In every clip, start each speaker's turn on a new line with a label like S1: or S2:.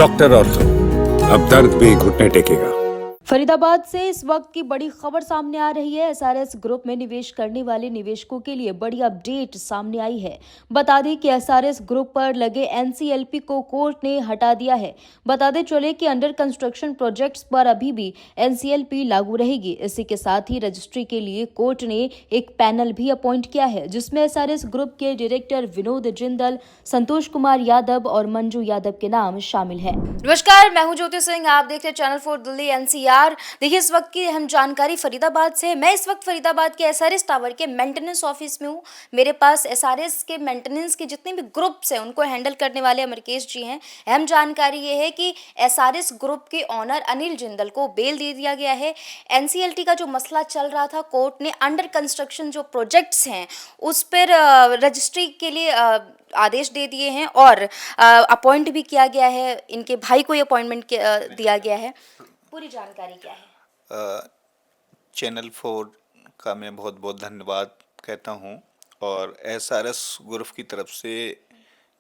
S1: Doctor ortho, अब दर्द भी घुटने टेकेगा।
S2: फरीदाबाद से इस वक्त की बड़ी खबर सामने आ रही है। एसआरएस ग्रुप में निवेश करने वाले निवेशकों के लिए बड़ी अपडेट सामने आई है। बता दें कि एसआरएस ग्रुप पर लगे एनसीएलपी को कोर्ट ने हटा दिया है। बता दें चले कि अंडर कंस्ट्रक्शन प्रोजेक्ट्स पर अभी भी एनसीएलपी लागू रहेगी। इसी के साथ ही रजिस्ट्री के लिए कोर्ट ने एक पैनल भी अपॉइंट किया है, जिसमें एसआरएस ग्रुप के डायरेक्टर विनोद जिंदल, संतोष कुमार यादव और मंजू यादव के नाम शामिल है। नमस्कार, मैं हूं ज्योति सिंह, आप देख रहे हैं चैनल 4 दिल्ली एनसीआर। देखिए, इस वक्त की अहम जानकारी फरीदाबाद से। मैं इस वक्त फरीदाबाद के एसआरएस टावर के मेंटेनेंस ऑफिस में हूँ। मेरे पास एसआरएस के मेंटेनेंस के जितने भी ग्रुप्स हैं उनको हैंडल करने वाले अमरकेश जी हैं। अहम जानकारी ये है कि एसआरएस ग्रुप के ऑनर अनिल जिंदल को बेल दे दिया गया है। एनसीएलटी का जो मसला चल रहा था, कोर्ट ने अंडर कंस्ट्रक्शन जो प्रोजेक्ट्स हैं उस पर रजिस्ट्री के लिए आदेश दे दिए हैं और अपॉइंट भी किया गया है। इनके भाई को अपॉइंटमेंट दिया गया है। पूरी जानकारी क्या है?
S3: चैनल 4 का मैं बहुत बहुत धन्यवाद कहता हूं। और एसआरएस ग्रुप की तरफ से,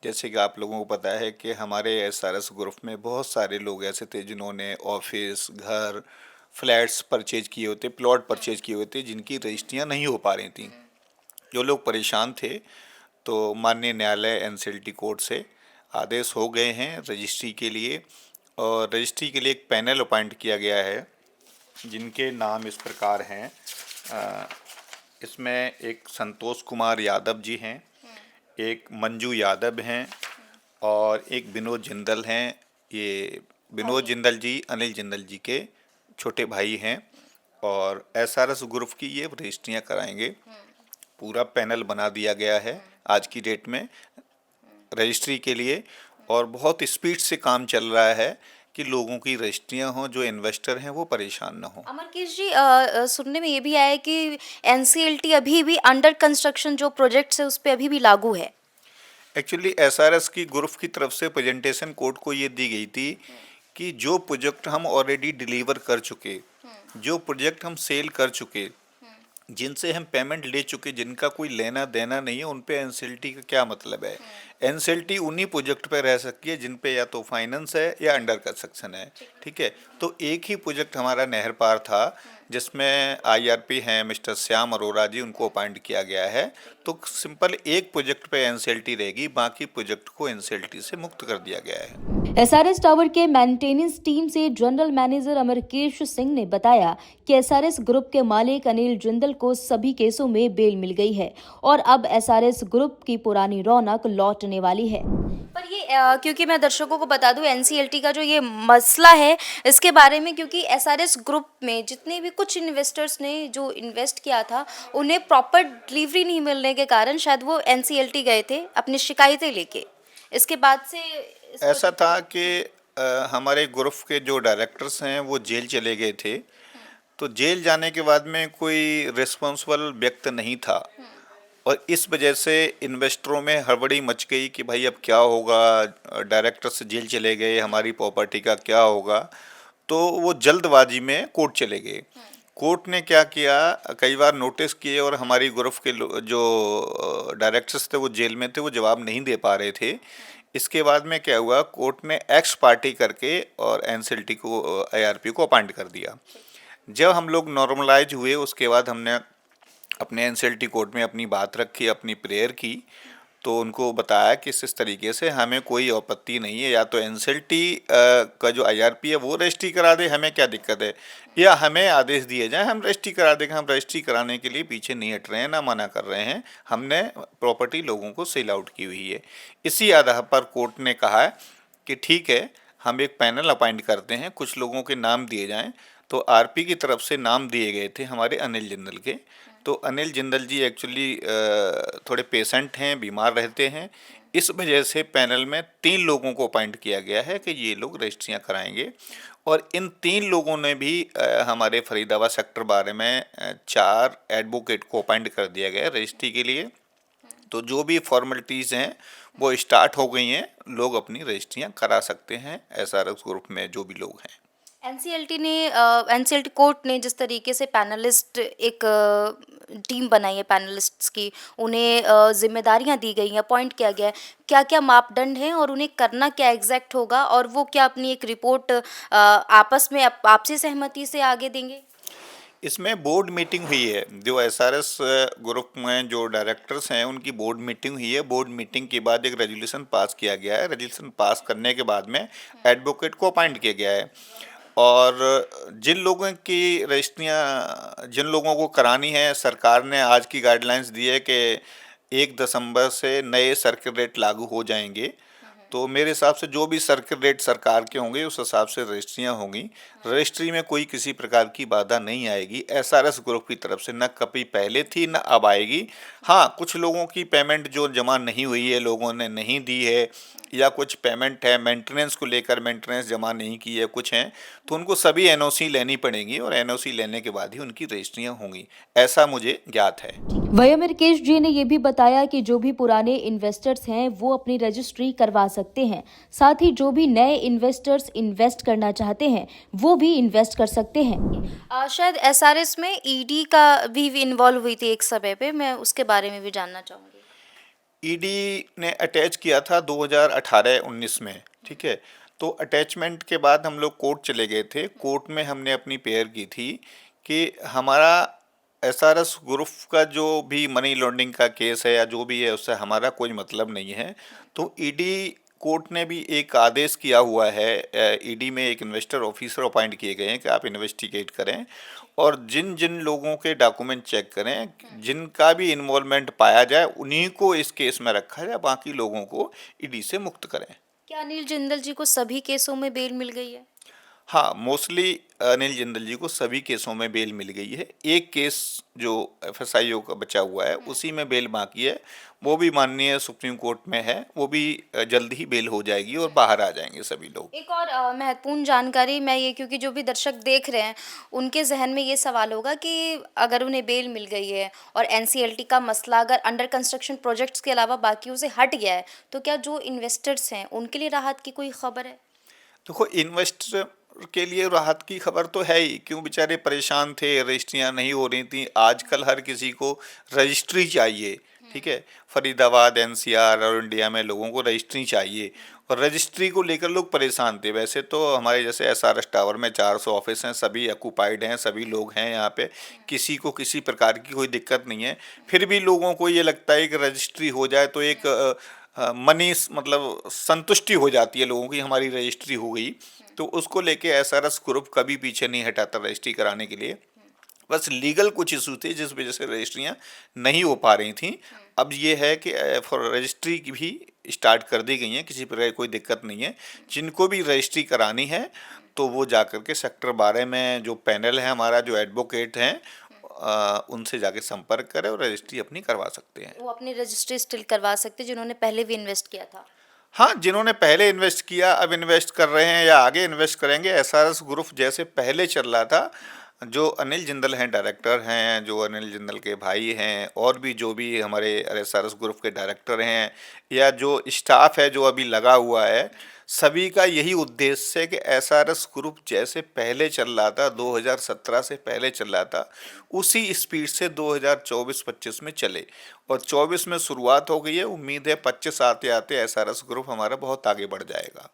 S3: जैसे कि आप लोगों को पता है कि हमारे एसआरएस ग्रुप में बहुत सारे लोग ऐसे थे जिन्होंने ऑफिस, घर, फ्लैट्स परचेज किए होते, प्लॉट परचेज किए होते, जिनकी रजिस्ट्रियां नहीं हो पा रही थी। जो लोग परेशान थे, तो माननीय न्यायालय एनसीएलटी कोर्ट से आदेश हो गए हैं रजिस्ट्री के लिए। और रजिस्ट्री के लिए एक पैनल अपॉइंट किया गया है, जिनके नाम इस प्रकार हैं। इसमें एक संतोष कुमार यादव जी हैं, एक मंजू यादव हैं और एक विनोद जिंदल हैं। ये विनोद जिंदल जी अनिल जिंदल जी के छोटे भाई हैं और एसआरएस ग्रुप की ये रजिस्ट्रियाँ कराएंगे। पूरा पैनल बना दिया गया है आज की डेट में रजिस्ट्री के लिए, और बहुत स्पीड से काम चल रहा है कि लोगों की रजिस्ट्रियां हों, जो इन्वेस्टर हैं वो परेशान ना हो।
S2: अमरकेश जी, सुनने में ये भी आया है कि एनसीएलटी अभी भी अंडर कंस्ट्रक्शन जो प्रोजेक्ट्स है उस पर अभी भी लागू है।
S3: एक्चुअली एसआरएस की ग्रुप की तरफ से प्रेजेंटेशन कोर्ट को ये दी गई थी कि जो प्रोजेक्ट हम ऑलरेडी डिलीवर कर चुके, जो प्रोजेक्ट हम सेल कर चुके, जिनसे हम पेमेंट ले चुके, जिनका कोई लेना देना नहीं है, उन पे एनसीएलटी का क्या मतलब है। एनसीएलटी उन्हीं प्रोजेक्ट पे रह सकती है जिन पे या तो फाइनेंस है या अंडर कंस्ट्रक्शन है। ठीक है, तो एक ही प्रोजेक्ट हमारा नहर पार था, जिसमें आईआरपी हैं मिस्टर श्याम अरोड़ा जी, उनको अपॉइंट किया गया है। तो सिंपल एक प्रोजेक्ट पे एनसीएलटी रहेगी, बाकी प्रोजेक्ट को एनसीएलटी से मुक्त कर दिया गया है।
S2: एसआरएस टावर के मेंटेनेंस टीम से जनरल मैनेजर अमरकेश सिंह ने बताया कि एसआरएस ग्रुप के मालिक अनिल जिंदल को सभी केसों में बेल मिल गई है और अब एसआरएस ग्रुप की पुरानी रौनक लौटने वाली है। पर ये क्योंकि मैं दर्शकों को बता दूं, एनसीएलटी का जो ये मसला है इसके बारे में, क्योंकि एसआरएस ग्रुप में जितने भी कुछ इन्वेस्टर्स ने जो इन्वेस्ट किया था, उन्हें प्रॉपर डिलीवरी नहीं मिलने के कारण शायद वो एनसीएलटी गए थे अपनी शिकायतें लेके। इसके बाद से
S3: ऐसा था कि हमारे ग्रुप के जो डायरेक्टर्स हैं वो जेल चले गए थे। तो जेल जाने के बाद में कोई रिस्पॉन्सिबल व्यक्ति नहीं था और इस वजह से इन्वेस्टरों में हड़बड़ी मच गई कि भाई अब क्या होगा, डायरेक्टर्स जेल चले गए, हमारी प्रॉपर्टी का क्या होगा। तो वो जल्दबाजी में कोर्ट चले गए। कोर्ट ने क्या किया, कई बार नोटिस किए और हमारी ग्रुप के जो डायरेक्टर्स थे वो जेल में थे, वो जवाब नहीं दे पा रहे थे। इसके बाद में क्या हुआ, कोर्ट ने एक्स पार्टी करके और एनसीएलटी को, आईआरपी को अपॉइंट कर दिया। जब हम लोग नॉर्मलाइज हुए, उसके बाद हमने अपने एनसीएलटी कोर्ट में अपनी बात रखी, अपनी प्रेयर की, तो उनको बताया कि इस तरीके से हमें कोई आपत्ति नहीं है, या तो एनसीएलटी का जो आईआरपी है वो रजिस्ट्री करा दे, हमें क्या दिक्कत है, या हमें आदेश दिए जाए हम रजिस्ट्री करा देंगे। हम रजिस्ट्री कराने के लिए पीछे नहीं हट रहे हैं, ना मना कर रहे हैं, हमने प्रॉपर्टी लोगों को सेल आउट की हुई है। इसी आधार पर कोर्ट ने कहा है कि ठीक है, हम एक पैनल अपॉइंट करते हैं, कुछ लोगों के नाम दिए जाएँ। तो आरपी की तरफ से नाम दिए गए थे हमारे अनिल जिंदल के। तो अनिल जिंदल जी एक्चुअली थोड़े पेशेंट हैं, बीमार रहते हैं, इस वजह से पैनल में 3 लोगों को अपॉइंट किया गया है कि ये लोग रजिस्ट्रियाँ कराएंगे। और इन 3 लोगों ने भी हमारे फरीदाबाद सेक्टर बारे में 4 एडवोकेट को अपॉइंट कर दिया गया है रजिस्ट्री के लिए। तो जो भी फॉर्मेलिटीज़ हैं वो स्टार्ट हो गई हैं, लोग अपनी रजिस्ट्रियाँ करा सकते हैं एसआरएस ग्रुप में जो भी लोग हैं।
S2: एनसीएलटी कोर्ट ने जिस तरीके से पैनलिस्ट एक टीम बनाई है पैनलिस्ट्स की, उन्हें जिम्मेदारियां दी गई हैं, अपॉइंट किया गया है, क्या क्या मापदंड हैं और उन्हें करना क्या एग्जैक्ट होगा, और वो क्या अपनी एक रिपोर्ट आपस में आपसी सहमति से आगे देंगे?
S3: इसमें बोर्ड मीटिंग हुई है। जो एसआरएस ग्रुप में जो डायरेक्टर्स हैं उनकी बोर्ड मीटिंग हुई है। बोर्ड मीटिंग के बाद एक रेजोल्यूशन पास किया गया है। रेजोल्यूशन पास करने के बाद में एडवोकेट को अपॉइंट किया गया है, और जिन लोगों की रजिस्ट्रियाँ जिन लोगों को करानी है, सरकार ने आज की गाइडलाइंस दी है कि 1 दिसंबर से नए सर्किल रेट लागू हो जाएंगे। तो मेरे हिसाब से जो भी सर्किल रेट सरकार के होंगे उस हिसाब से रजिस्ट्रियाँ होंगी। रजिस्ट्री में कोई किसी प्रकार की बाधा नहीं आएगी एसआरएस ग्रुप की तरफ से, न कभी पहले थी न अब आएगी। हाँ, कुछ लोगों की पेमेंट जो जमा नहीं हुई है, लोगों ने नहीं दी है, या कुछ पेमेंट है मेंटेनेंस को लेकर, मेंटेनेंस जमा नहीं की है कुछ हैं, तो उनको सभी एनओसी लेनी पड़ेगी, और एनओसी लेने के बाद ही उनकी रजिस्ट्रियाँ होंगी, ऐसा मुझे ज्ञात है।
S2: वहीं अमरकेश जी ने ये भी बताया कि जो भी पुराने इन्वेस्टर्स हैं वो अपनी रजिस्ट्री करवा सकते हैं, साथ ही जो भी नए इन्वेस्टर्स इन्वेस्ट करना चाहते हैं वो भी इन्वेस्ट कर सकते हैं। शायद एसआरएस में ईडी का भी इन्वॉल्व हुई थी एक समय पे, मैं उसके बारे में भी जानना चाहूँगी।
S3: ईडी ने अटैच किया था 2018-19 में, ठीक है। तो अटैचमेंट के बाद हम लोग कोर्ट चले गए थे। कोर्ट में हमने अपनी पेयर की थी कि हमारा एसआरएस ग्रुप का जो भी मनी लॉन्ड्रिंग का केस है या जो भी है उससे हमारा कोई मतलब नहीं है। तो ईडी कोर्ट ने भी एक आदेश किया हुआ है, ईडी में एक इन्वेस्टर ऑफिसर अपॉइंट किए गए हैं कि आप इन्वेस्टिगेट करें और जिन जिन लोगों के डॉक्यूमेंट चेक करें, जिनका भी इन्वॉल्वमेंट पाया जाए उन्हीं को इस केस में रखा जाए, बाकी लोगों को ईडी से मुक्त करें।
S2: क्या अनिल जिंदल जी को सभी केसों में बेल मिल गई है?
S3: हाँ, मोस्टली अनिल जिंदल जी को सभी केसों में बेल मिल गई है। एक केस जो एफएसआईओ का बचा हुआ है उसी में बेल बाकी है, वो भी माननीय सुप्रीम कोर्ट में है, वो भी जल्द ही बेल हो जाएगी और बाहर आ जाएंगे सभी लोग।
S2: एक और महत्वपूर्ण जानकारी मैं ये, क्योंकि जो भी दर्शक देख रहे हैं उनके जहन में ये सवाल होगा कि अगर उन्हें बेल मिल गई है और एनसीएलटी का मसला अगर अंडर कंस्ट्रक्शन प्रोजेक्ट्स के अलावा बाकियों से हट गया है, तो क्या जो इन्वेस्टर्स हैं उनके लिए राहत की कोई खबर है?
S3: देखो, इन्वेस्टर के लिए राहत की खबर तो है ही, क्यों बेचारे परेशान थे, रजिस्ट्रियाँ नहीं हो रही थी। आजकल हर किसी को रजिस्ट्री चाहिए, ठीक है। फरीदाबाद, एनसीआर और इंडिया में लोगों को रजिस्ट्री चाहिए, और रजिस्ट्री को लेकर लोग परेशान थे। वैसे तो हमारे जैसे एसआरएस टावर में 400 ऑफिस हैं, सभी ऑक्यूपाइड हैं, सभी लोग हैं यहाँ पे, किसी को किसी प्रकार की कोई दिक्कत नहीं है। फिर भी लोगों को ये लगता है कि रजिस्ट्री हो जाए तो एक मनी मतलब संतुष्टि हो जाती है लोगों की, हमारी रजिस्ट्री हो गई। तो उसको लेके एसआरएस ग्रुप कभी पीछे नहीं हटाता रजिस्ट्री कराने के लिए। बस लीगल कुछ इशू थे जिस वजह से रजिस्ट्रियाँ नहीं हो पा रही थी। अब ये है कि फॉर रजिस्ट्री की भी स्टार्ट कर दी गई हैं, किसी प्रकार की कोई दिक्कत नहीं है। जिनको भी रजिस्ट्री करानी है तो वो जाकर के सेक्टर 12 में जो पैनल है हमारा, जो एडवोकेट हैं, उनसे जाके संपर्क करें और रजिस्ट्री अपनी करवा सकते हैं।
S2: वो अपनी रजिस्ट्री स्टिल करवा सकते हैं जिन्होंने पहले भी इन्वेस्ट किया था?
S3: हाँ, जिन्होंने पहले इन्वेस्ट किया, अब इन्वेस्ट कर रहे हैं या आगे इन्वेस्ट करेंगे। एसआरएस ग्रुप जैसे पहले चल रहा था, जो अनिल जिंदल हैं डायरेक्टर हैं, जो अनिल जिंदल के भाई हैं, और भी जो भी हमारे एसआरएस ग्रुप के डायरेक्टर हैं, या जो स्टाफ है जो अभी लगा हुआ है, सभी का यही उद्देश्य है कि एसआरएस ग्रुप जैसे पहले चल रहा था, 2017 से पहले चल रहा था, उसी स्पीड से 2024-25 में चले। और 24 में शुरुआत हो गई है, उम्मीद है 25 आते आते एसआरएस ग्रुप हमारा बहुत आगे बढ़ जाएगा।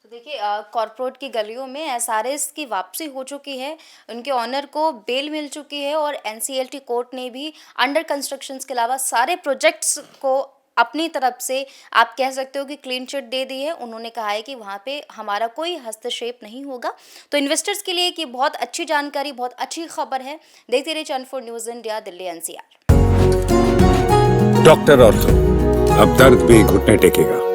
S2: तो देखिए, कॉर्पोरेट की गलियों में एसआरएस की वापसी हो चुकी है, उनके ऑनर को बेल मिल चुकी है, और एनसीएलटी कोर्ट ने भी अंडर कंस्ट्रक्शंस के अलावा सारे प्रोजेक्ट्स को अपनी तरफ से आप कह सकते हो कि क्लीन चिट दे दी है। उन्होंने कहा है कि वहाँ पे हमारा कोई हस्तक्षेप नहीं होगा। तो इन्वेस्टर्स के लिए कि बहुत अच्छी जानकारी, बहुत अच्छी खबर है। देखते रहिए channel 4 news India, Delhi NCR.
S1: Doctor ortho, अब दर्द भी घुटने टेकेगा।